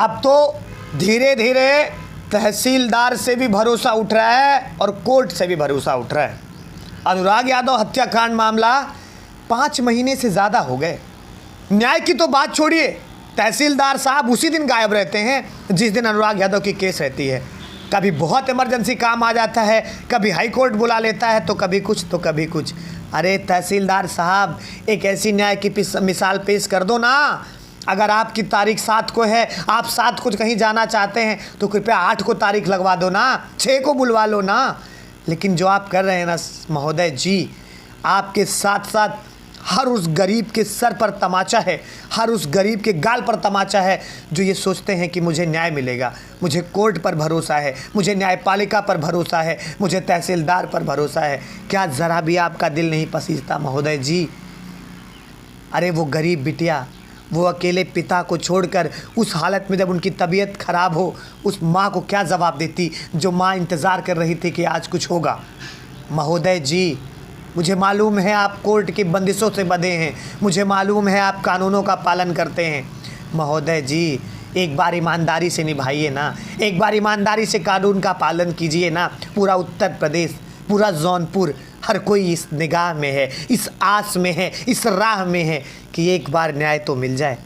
अब तो धीरे धीरे तहसीलदार से भी भरोसा उठ रहा है और कोर्ट से भी भरोसा उठ रहा है। अनुराग यादव हत्याकांड मामला 5 महीने से ज़्यादा हो गए। न्याय की तो बात छोड़िए, तहसीलदार साहब उसी दिन गायब रहते हैं जिस दिन अनुराग यादव की केस रहती है। कभी बहुत इमरजेंसी काम आ जाता है, कभी हाई कोर्ट बुला लेता है, तो कभी कुछ तो कभी कुछ। अरे तहसीलदार साहब, एक ऐसी न्याय की मिसाल पेश कर दो ना। अगर आपकी तारीख 7 को है, आप 7 को कहीं जाना चाहते हैं, तो कृपया 8 को तारीख लगवा दो ना, 6 को बुलवा लो ना। लेकिन जो आप कर रहे हैं ना महोदय जी, आपके साथ साथ हर उस गरीब के सर पर तमाचा है, हर उस गरीब के गाल पर तमाचा है जो ये सोचते हैं कि मुझे न्याय मिलेगा। मुझे कोर्ट पर भरोसा है, मुझे न्यायपालिका पर भरोसा है, मुझे तहसीलदार पर भरोसा है। क्या ज़रा भी आपका दिल नहीं पसीजता महोदय जी? अरे वो गरीब बिटिया, वो अकेले पिता को छोड़कर उस हालत में जब उनकी तबीयत ख़राब हो, उस माँ को क्या जवाब देती, जो माँ इंतज़ार कर रही थी कि आज कुछ होगा। महोदय जी, मुझे मालूम है आप कोर्ट की बंदिशों से बंधे हैं, मुझे मालूम है आप कानूनों का पालन करते हैं। महोदय जी, एक बार ईमानदारी से निभाइए ना, एक बार ईमानदारी से कानून का पालन कीजिए ना। पूरा उत्तर प्रदेश, पूरा जौनपुर, हर कोई इस निगाह में है, इस आस में है, इस राह में है कि एक बार न्याय तो मिल जाए।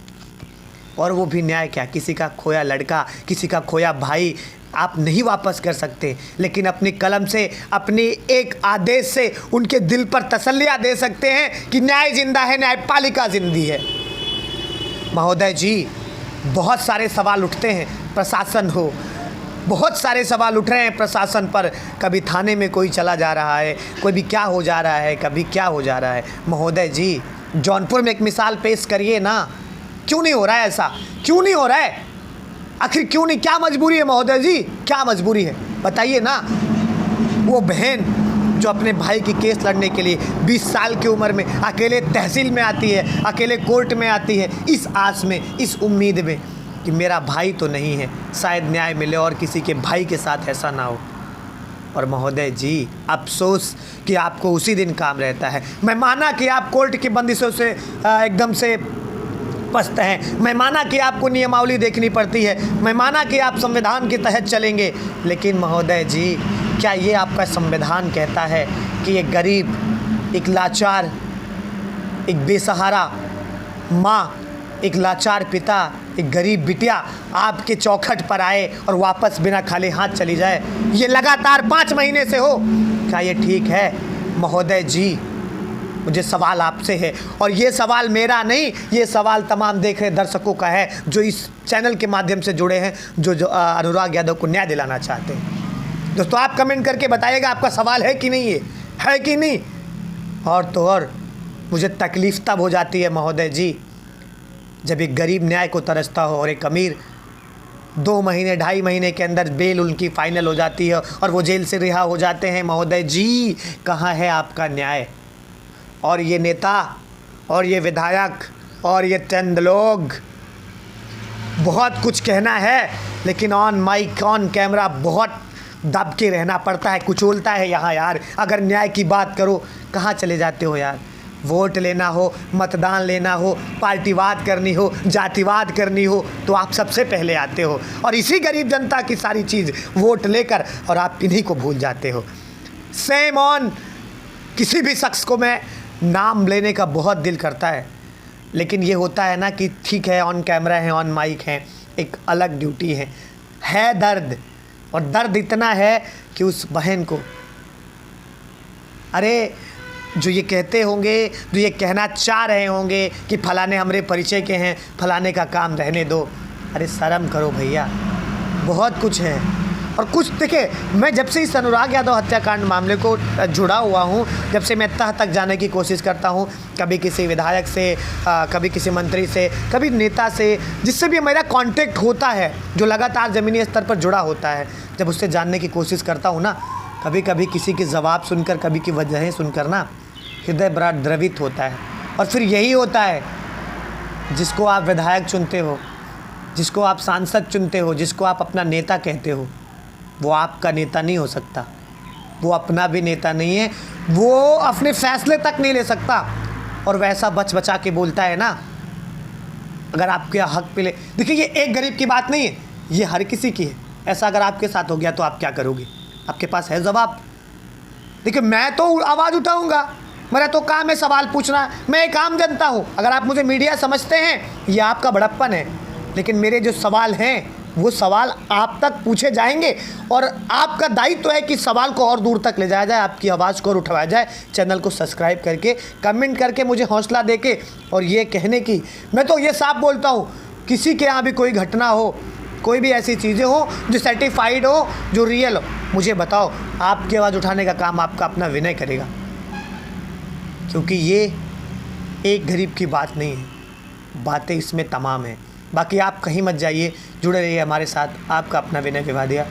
और वो भी न्याय क्या, किसी का खोया लड़का, किसी का खोया भाई आप नहीं वापस कर सकते, लेकिन अपनी कलम से, अपनी एक आदेश से उनके दिल पर तसल्लियाँ दे सकते हैं कि न्याय जिंदा है, न्यायपालिका जिंदी है। महोदय जी, बहुत सारे सवाल उठते हैं, प्रशासन हो, बहुत सारे सवाल उठ रहे हैं प्रशासन पर। कभी थाने में कोई चला जा रहा है, कोई भी क्या हो जा रहा है, कभी क्या हो जा रहा है। महोदय जी, जौनपुर में एक मिसाल पेश करिए ना। क्यों नहीं हो रहा है ऐसा, क्यों नहीं हो रहा है? आखिर क्यों नहीं? क्या मजबूरी है महोदय जी, क्या मजबूरी है बताइए ना। वो बहन जो अपने भाई की केस लड़ने के लिए 20 साल की उम्र में अकेले तहसील में आती है, अकेले कोर्ट में आती है, इस आस में, इस उम्मीद में कि मेरा भाई तो नहीं है, शायद न्याय मिले और किसी के भाई के साथ ऐसा ना हो। और महोदय जी, अफसोस कि आपको उसी दिन काम रहता है। मैं माना कि आप कोर्ट की बंदिशों से एकदम से पस्त हैं, मैं माना कि आपको नियमावली देखनी पड़ती है, मैं माना कि आप संविधान के तहत चलेंगे, लेकिन महोदय जी, क्या ये आपका संविधान कहता है कि एक गरीब, एक लाचार, एक बेसहारा माँ, एक लाचार पिता, एक गरीब बिटिया आपके चौखट पर आए और वापस बिना खाली हाथ चली जाए? ये लगातार 5 महीने से हो, क्या ये ठीक है? महोदय जी, मुझे सवाल आपसे है, और ये सवाल मेरा नहीं, ये सवाल तमाम देख रहे दर्शकों का है जो इस चैनल के माध्यम से जुड़े हैं, जो अनुराग यादव को न्याय दिलाना चाहते हैं। दोस्तों, आप कमेंट करके बताइएगा आपका सवाल है कि नहीं, ये है कि नहीं। और तो और मुझे तकलीफ़ तब हो जाती है महोदय जी, जब एक गरीब न्याय को तरसता हो और एक अमीर 2 महीने 2.5 महीने के अंदर बेल उनकी फ़ाइनल हो जाती है और वो जेल से रिहा हो जाते हैं। महोदय जी, कहाँ है आपका न्याय? और ये नेता और ये विधायक और ये चंद लोग, बहुत कुछ कहना है, लेकिन ऑन माइक, ऑन कैमरा बहुत दब के रहना पड़ता है, कुचोलता है यहाँ यार। अगर न्याय की बात करो, कहाँ चले जाते हो यार? वोट लेना हो, मतदान लेना हो, पार्टीवाद करनी हो, जातिवाद करनी हो, तो आप सबसे पहले आते हो, और इसी गरीब जनता की सारी चीज़ वोट लेकर और आप इन्हीं को भूल जाते हो। सेम ऑन, किसी भी शख्स को मैं नाम लेने का बहुत दिल करता है, लेकिन ये होता है ना कि ठीक है, ऑन कैमरा है, ऑन माइक है, एक अलग ड्यूटी है दर्द। और दर्द इतना है कि उस बहन को, अरे जो ये कहते होंगे, जो ये कहना चाह रहे होंगे कि फलाने हमरे परिचय के हैं, फलाने का काम रहने दो, अरे शर्म करो भैया, बहुत कुछ है। और कुछ देखिए, मैं जब से इस अनुराग यादव हत्याकांड मामले को जुड़ा हुआ हूँ, जब से मैं तह तक जाने की कोशिश करता हूँ, कभी किसी विधायक से, कभी किसी मंत्री से, कभी नेता से, जिससे भी मेरा कांटेक्ट होता है, जो लगातार ज़मीनी स्तर पर जुड़ा होता है, जब उससे जानने की कोशिश करता हूँ ना, कभी कभी किसी के जवाब सुनकर, कभी की वजहें सुनकर ना हृदय बड़ा द्रवित होता है। और फिर यही होता है, जिसको आप विधायक चुनते हो, जिसको आप सांसद चुनते हो, जिसको आप अपना नेता कहते हो, वो आपका नेता नहीं हो सकता, वो अपना भी नेता नहीं है, वो अपने फैसले तक नहीं ले सकता। और वैसा बच बचा के बोलता है ना, अगर आपके हक पे ले, देखिए ये एक गरीब की बात नहीं है, ये हर किसी की है। ऐसा अगर आपके साथ हो गया तो आप क्या करोगे? आपके पास है जवाब? देखिए मैं तो आवाज़ उठाऊंगा, मेरा तो काम है सवाल पूछना, मैं एक आम जनता हूँ। अगर आप मुझे मीडिया समझते हैं ये आपका बड़प्पन है, लेकिन मेरे जो सवाल हैं वो सवाल आप तक पूछे जाएंगे और आपका दायित्व है कि सवाल को और दूर तक ले जाया जाए, आपकी आवाज़ को और उठवाया जाए। चैनल को सब्सक्राइब करके, कमेंट करके मुझे हौसला देके और ये कहने की, मैं तो ये साफ बोलता हूँ, किसी के यहाँ भी कोई घटना हो, कोई भी ऐसी चीज़ें हो जो सर्टिफाइड हो, जो रियल हो, मुझे बताओ। आपकी आवाज़ उठाने का काम आपका अपना विनय करेगा, क्योंकि ये एक गरीब की बात नहीं है, बातें इसमें तमाम हैं। बाकी आप कहीं मत जाइए, जुड़े रहिए हमारे साथ। आपका अपना विनय विवादिया।